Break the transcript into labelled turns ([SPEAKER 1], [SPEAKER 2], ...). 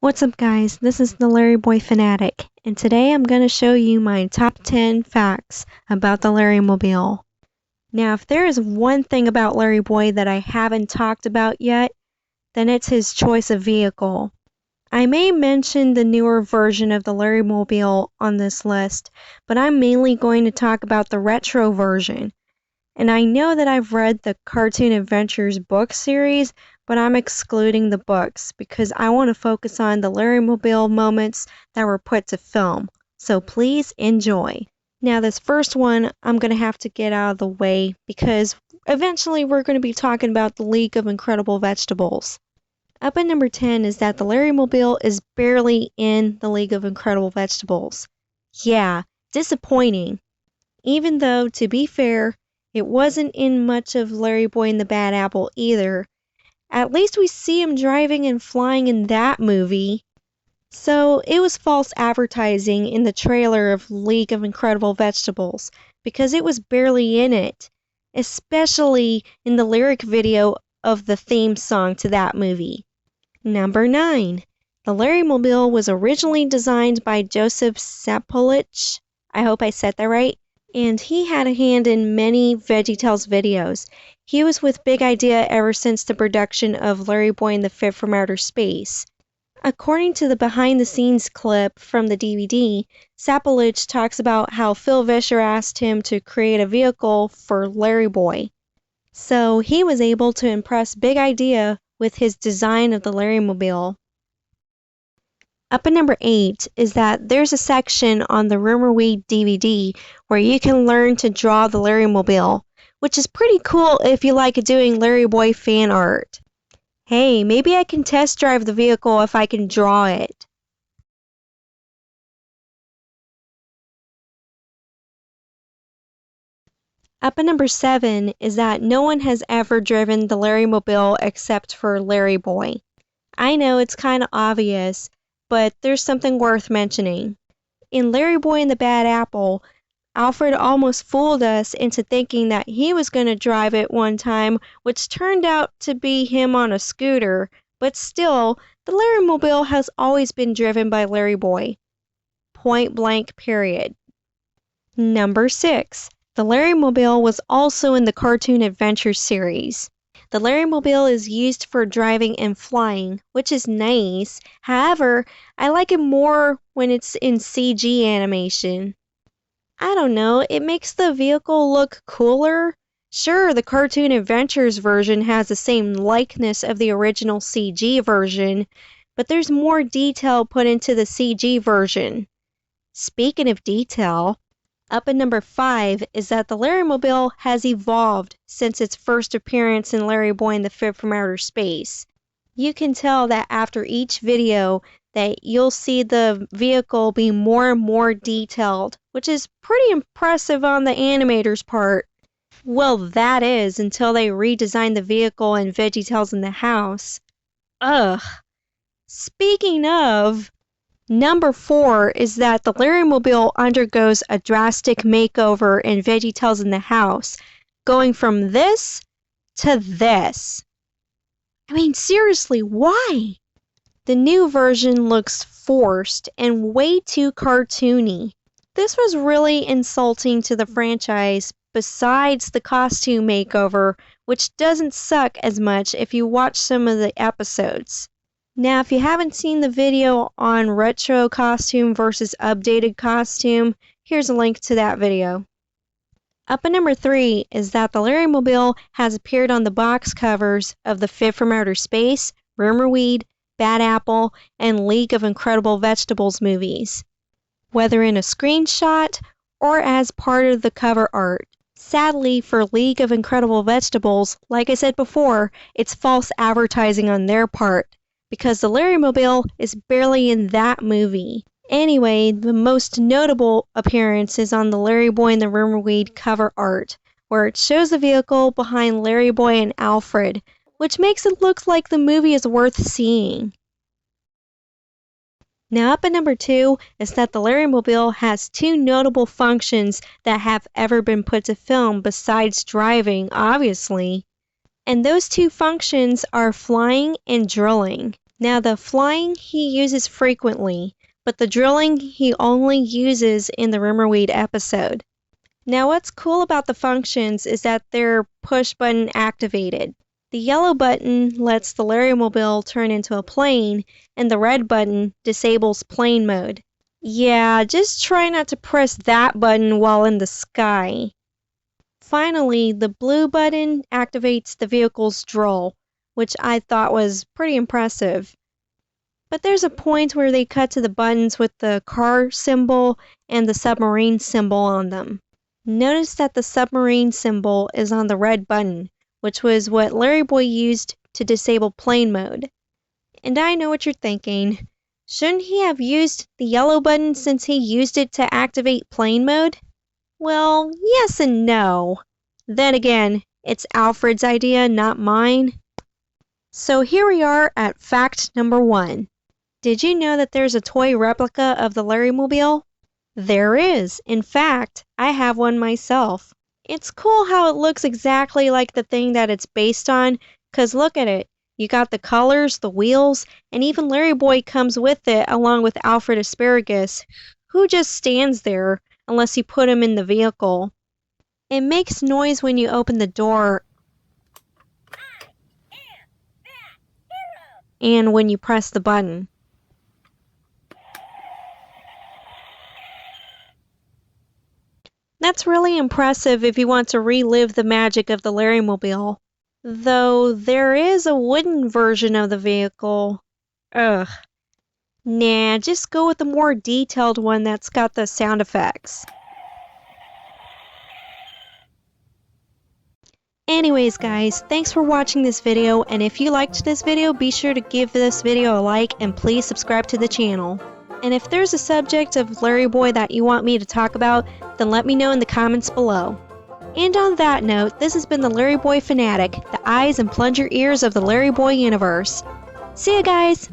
[SPEAKER 1] What's up guys, this is the LarryBoy Fanatic, and today I'm going to show you my top 10 facts about the LarryMobile. Now if there is one thing about LarryBoy that I haven't talked about yet, then it's his choice of vehicle. I may mention the newer version of the LarryMobile on this list, but I'm mainly going to talk about the retro version. And I know that I've read the Cartoon Adventures book series, but I'm excluding the books because I want to focus on the LarryMobile moments that were put to film. So please enjoy. Now this first one I'm going to have to get out of the way because eventually we're going to be talking about the League of Incredible Vegetables. Up at number 10 is that the LarryMobile is barely in the League of Incredible Vegetables. Yeah, disappointing. Even though, to be fair, it wasn't in much of LarryBoy and the Bad Apple either. At least we see him driving and flying in that movie. So it was false advertising in the trailer of League of Incredible Vegetables because it was barely in it, especially in the lyric video of the theme song to that movie. Number 9. The LarryMobile was originally designed by Joseph Sapolich. I hope I said that right. And he had a hand in many VeggieTales videos. He was with Big Idea ever since the production of LarryBoy and the Fit from Outer Space. According to the behind-the-scenes clip from the DVD, Sapolich talks about how Phil Vischer asked him to create a vehicle for LarryBoy. So he was able to impress Big Idea with his design of the LarryMobile. Up at number 8 is that there's a section on the Rumorweed DVD where you can learn to draw the LarryMobile, which is pretty cool if you like doing LarryBoy fan art. Hey, maybe I can test drive the vehicle if I can draw it. Up at number 7 is that no one has ever driven the LarryMobile except for LarryBoy. I know it's kind of obvious, but there's something worth mentioning. In LarryBoy and the Bad Apple, Alfred almost fooled us into thinking that he was going to drive it one time, which turned out to be him on a scooter, but still, the LarryMobile has always been driven by LarryBoy. Point blank period. Number 6. The LarryMobile was also in the Cartoon Adventures series. The LarryMobile is used for driving and flying, which is nice. However, I like it more when it's in CG animation. I don't know, it makes the vehicle look cooler. Sure, the Cartoon Adventures version has the same likeness of the original CG version, but there's more detail put into the CG version. Speaking of detail, up at number 5 is that the LarryMobile has evolved since its first appearance in LarryBoy and the Fit from Outer Space. You can tell that after each video that you'll see the vehicle be more and more detailed, which is pretty impressive on the animator's part. Well, that is until they redesigned the vehicle in VeggieTales in the House. Ugh. Speaking of, number 4 is that the LarryMobile undergoes a drastic makeover in VeggieTales in the House, going from this to this. I mean, seriously, why? The new version looks forced and way too cartoony. This was really insulting to the franchise besides the costume makeover, which doesn't suck as much if you watch some of the episodes. Now, if you haven't seen the video on retro costume versus updated costume, here's a link to that video. Up at number 3 is that the LarryMobile has appeared on the box covers of the Fit from Outer Space, Rumorweed, Bad Apple, and League of Incredible Vegetables movies, whether in a screenshot or as part of the cover art. Sadly, for League of Incredible Vegetables, like I said before, it's false advertising on their part, because the LarryMobile is barely in that movie. Anyway, the most notable appearance is on the LarryBoy and the Rumorweed cover art, where it shows the vehicle behind LarryBoy and Alfred, which makes it look like the movie is worth seeing. Now up at number 2 is that the LarryMobile has 2 notable functions that have ever been put to film besides driving, obviously. And those 2 functions are flying and drilling. Now the flying he uses frequently, but the drilling he only uses in the Rumorweed episode. Now what's cool about the functions is that they're push button activated. The yellow button lets the LarryMobile turn into a plane, and the red button disables plane mode. Yeah, just try not to press that button while in the sky. Finally, the blue button activates the vehicle's droll, which I thought was pretty impressive. But there's a point where they cut to the buttons with the car symbol and the submarine symbol on them. Notice that the submarine symbol is on the red button, which was what LarryBoy used to disable plane mode. And I know what you're thinking. Shouldn't he have used the yellow button since he used it to activate plane mode? Well, yes and no. Then again, it's Alfred's idea, not mine. So here we are at fact number 1. Did you know that there's a toy replica of the LarryMobile? There is. In fact, I have one myself. It's cool how it looks exactly like the thing that it's based on, 'cause look at it. You got the colors, the wheels, and even LarryBoy comes with it along with Alfred Asparagus, who just stands there unless you put him in the vehicle. It makes noise when you open the door and when you press the button. That's really impressive if you want to relive the magic of the LarryMobile. Though there is a wooden version of the vehicle. Ugh. Nah, just go with the more detailed one that's got the sound effects. Anyways guys, thanks for watching this video, and if you liked this video, be sure to give this video a like and please subscribe to the channel. And if there's a subject of LarryBoy that you want me to talk about, then let me know in the comments below. And on that note, this has been the LarryBoy Fanatic, the eyes and plunger ears of the LarryBoy universe. See ya guys!